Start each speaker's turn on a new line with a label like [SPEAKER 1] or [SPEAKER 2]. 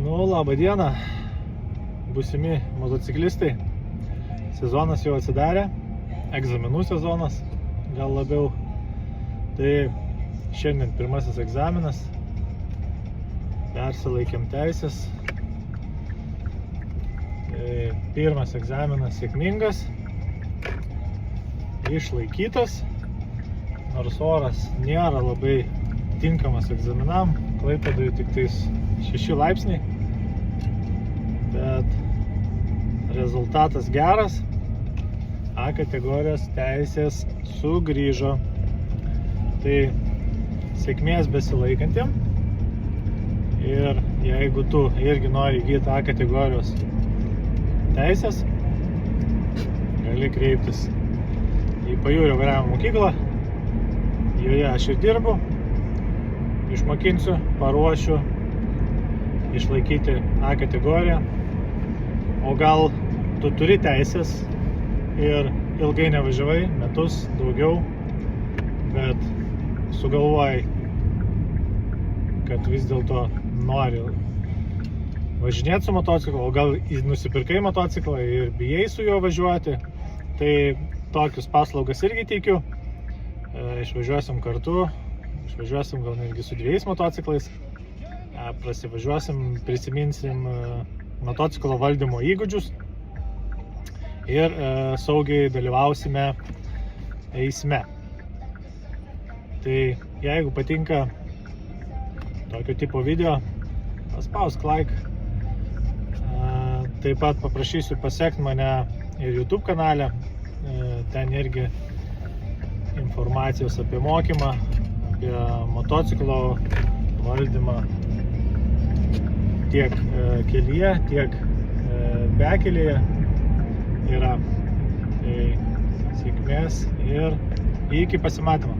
[SPEAKER 1] Labą dieną, būsimi motociklistai. Sezonas jau atsidarė, egzaminų sezonas, gal labiau. Tai šiandien pirmasis egzaminas, persilaikėm teisės. Tai pirmas egzaminas sėkmingas, išlaikytas, nors oras nėra labai tinkamas egzaminam, Klaipėdoje tik tais 6 laipsniai, bet rezultatas geras, A kategorijos teisės sugrįžo. Tai sėkmės besilaikantiem ir jeigu tu irgi nori įgyti A kategorijos teisės, gali kreiptis į Pajūrio vairavimo mokyklą, joje aš ir dirbu, išmokinsiu, paruošiu išlaikyti A kategoriją, o gal tu turi teisės ir ilgai nevažiavai, metus, daugiau, bet sugalvojai, kad vis dėlto nori važinėti su motociklu, o gal nusipirkai motociklą ir bijai su juo važiuoti, tai tokius paslaugas irgi teikiu. Išvažiuosim kartu, išvažiuosim gal netgi su 2 motociklais, prasivažiuosim, prisiminsim motociklo valdymo įgūdžius ir saugiai dalyvausime eisme. Tai jeigu patinka tokio tipo video, paspausk like. Taip pat paprašysiu pasekti mane ir YouTube kanale, ten irgi informacijos apie mokymą, apie motociklo valdymą tiek kelyje, tiek bekelėje yra. Tai sėkmės ir iki pasimatymo.